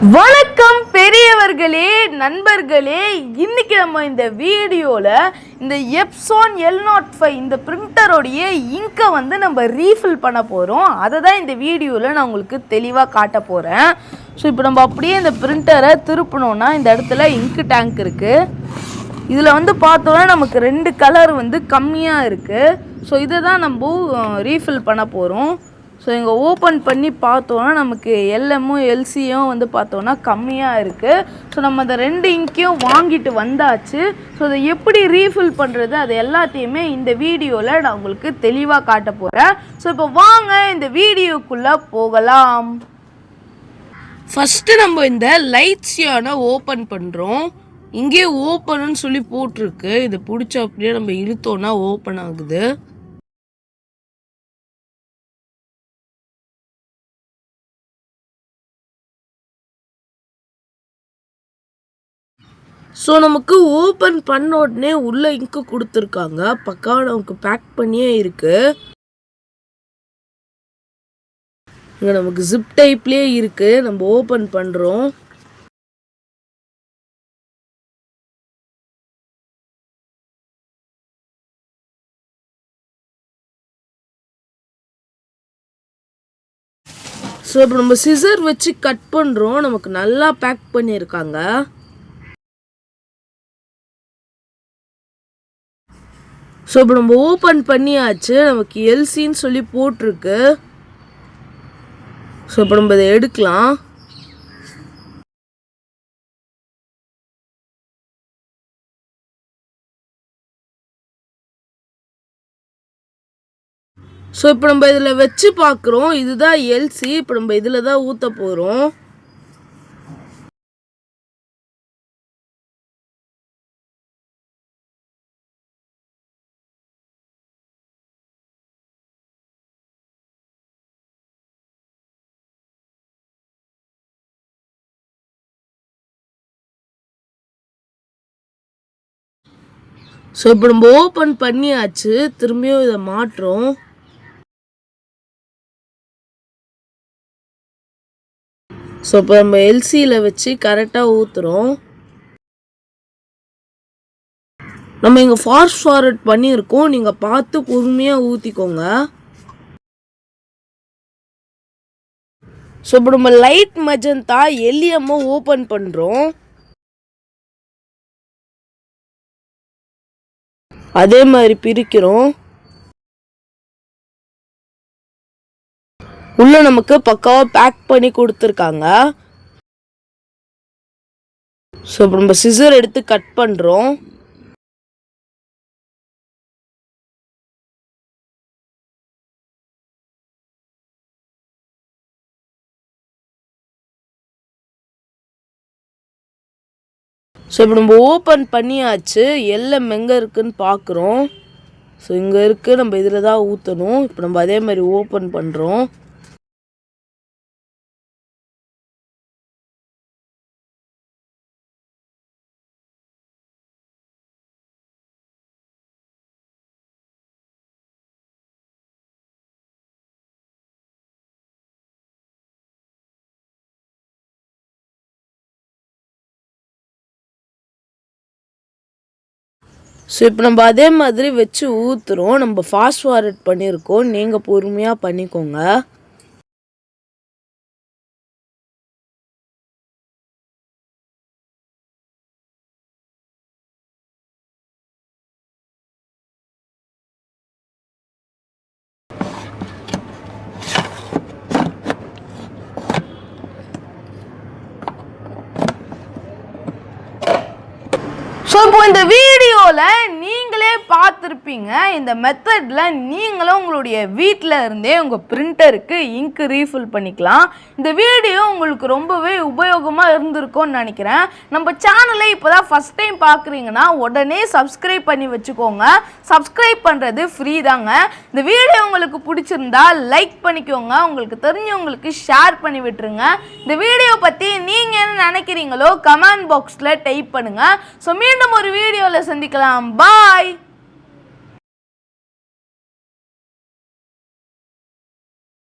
வணக்கம் பெரியவர்களே, நண்பர்களே. இன்னைக்கு நம்ம இந்த வீடியோவில் இந்த எப்சான் L05 இந்த பிரிண்டரோடைய இங்கை நம்ம ரீஃபில் பண்ண போகிறோம். அதை தான் இந்த வீடியோவில் நான் உங்களுக்கு தெளிவாக காட்ட போகிறேன். ஸோ இப்போ நம்ம அப்படியே இந்த பிரிண்டரை திருப்பினோன்னா இந்த இடத்துல இங்கு டேங்க் இருக்குது. இதில் பார்த்தோன்னா நமக்கு 2 கலர் கம்மியாக இருக்குது. ஸோ இதை தான் நம்ம ரீஃபில் பண்ண போகிறோம். ஸோ இங்கே ஓப்பன் பண்ணி பார்த்தோன்னா நமக்கு எல்எம்மும் எல்சியும் பார்த்தோன்னா கம்மியாக இருக்குது. ஸோ நம்ம அந்த 2 இங்கையும் வாங்கிட்டு வந்தாச்சு. ஸோ அதை எப்படி ரீஃபில் பண்ணுறது அது எல்லாத்தையுமே இந்த வீடியோவில் நான் உங்களுக்கு தெளிவாக காட்ட போகிறேன். ஸோ இப்போ வாங்க இந்த வீடியோக்குள்ளே போகலாம். ஃபஸ்ட்டு நம்ம இந்த லைட்ஸியான ஓப்பன் பண்ணுறோம். இங்கே ஓப்பன்னு சொல்லி போட்டிருக்கு. இதை பிடிச்ச அப்படியே நம்ம இழுத்தோன்னா ஓப்பன் ஆகுது. ஸோ நமக்கு ஓப்பன் பண்ண உடனே உள்ளே இங்கு கொடுத்துருக்காங்க. பக்காவாக நமக்கு பேக் பண்ணியே இருக்குது. இங்கே நமக்கு ஜிப் டைப்லேயே இருக்குது. நம்ம ஓப்பன் பண்ணுறோம். ஸோ இப்போ நம்ம சிசர் வச்சு கட் பண்ணுறோம். நமக்கு நல்லா பேக் பண்ணியிருக்காங்க. ஸோ இப்போ நம்ம ஓப்பன் பண்ணியாச்சு. நமக்கு எல்சின்னு சொல்லி போட்டிருக்கு. ஸோ இப்போ நம்ம இதை எடுக்கலாம். ஸோ இப்போ நம்ம இதில் வச்சு பார்க்குறோம். இதுதான் எல்சி. இப்போ நம்ம இதில் தான் ஊற்ற போகிறோம். ஸோ இப்போ நம்ம ஓப்பன் பண்ணியாச்சு. திரும்பியும் இதை மாட்டுறோம். ஸோ இப்போ நம்ம எல்சியில் வச்சு கரெக்டாக ஊற்றுறோம். நம்ம இங்கே ஃபாஸ்ட் ஃபார்வர்ட் பண்ணியிருக்கோம். நீங்கள் பார்த்து பொறுமையாக ஊற்றிக்கோங்க. ஸோ இப்போ நம்ம லைட் மெஜந்தா எல்எம்மை ஓப்பன் பண்ணுறோம். அதே மாதிரி பிரிக்கிறோம். உள்ள நமக்கு பக்காவாக பேக் பண்ணி கொடுத்துருக்காங்க. ஸோ இப்போ நம்ம சிசர் எடுத்து கட் பண்ணுறோம். ஸோ இப்போ நம்ம ஓப்பன் பண்ணியாச்சு. எல்எம் எங்கே இருக்குதுன்னு பார்க்குறோம். ஸோ இங்கே இருக்குது. நம்ம இதில் தான் ஊற்றணும். இப்போ நம்ம அதே மாதிரி ஓப்பன் பண்ணுறோம். ஸோ இப்போ நம்ம அதே மாதிரி வச்சு ஊற்றுறோம். நம்ம ஃபாஸ்ட் ஃபார்வர்ட் பண்ணியிருக்கோம். நீங்கள் பொறுமையாக பண்ணிக்கோங்க. ஸோ இப்போ இந்த வீடியோவில் நீங்களே பார்த்துருப்பீங்க. இந்த மெத்தடில் நீங்களும் உங்களுடைய வீட்டில் இருந்தே உங்கள் பிரிண்டருக்கு இங்கு ரீஃபில் பண்ணிக்கலாம். இந்த வீடியோ உங்களுக்கு ரொம்பவே உபயோகமாக இருந்திருக்கும்னு நினைக்கிறேன். நம்ம சேனலை இப்போ தான் ஃபஸ்ட் டைம் பார்க்குறீங்கன்னா உடனே சப்ஸ்கிரைப் பண்ணி வச்சுக்கோங்க. சப்ஸ்கிரைப் பண்ணுறது ஃப்ரீ தாங்க. இந்த வீடியோ உங்களுக்கு பிடிச்சிருந்தா லைக் பண்ணிக்கோங்க. உங்களுக்கு தெரிஞ்சவங்களுக்கு ஷேர் பண்ணி விட்டுருங்க. இந்த வீடியோ பற்றி நீங்கள் என்ன நினைக்கிறீங்களோ கமெண்ட் பாக்ஸில் டைப் பண்ணுங்கள். ஸோ மீண்டும் ஒரு வீடியோவில் சந்திக்கலாம். பாய்.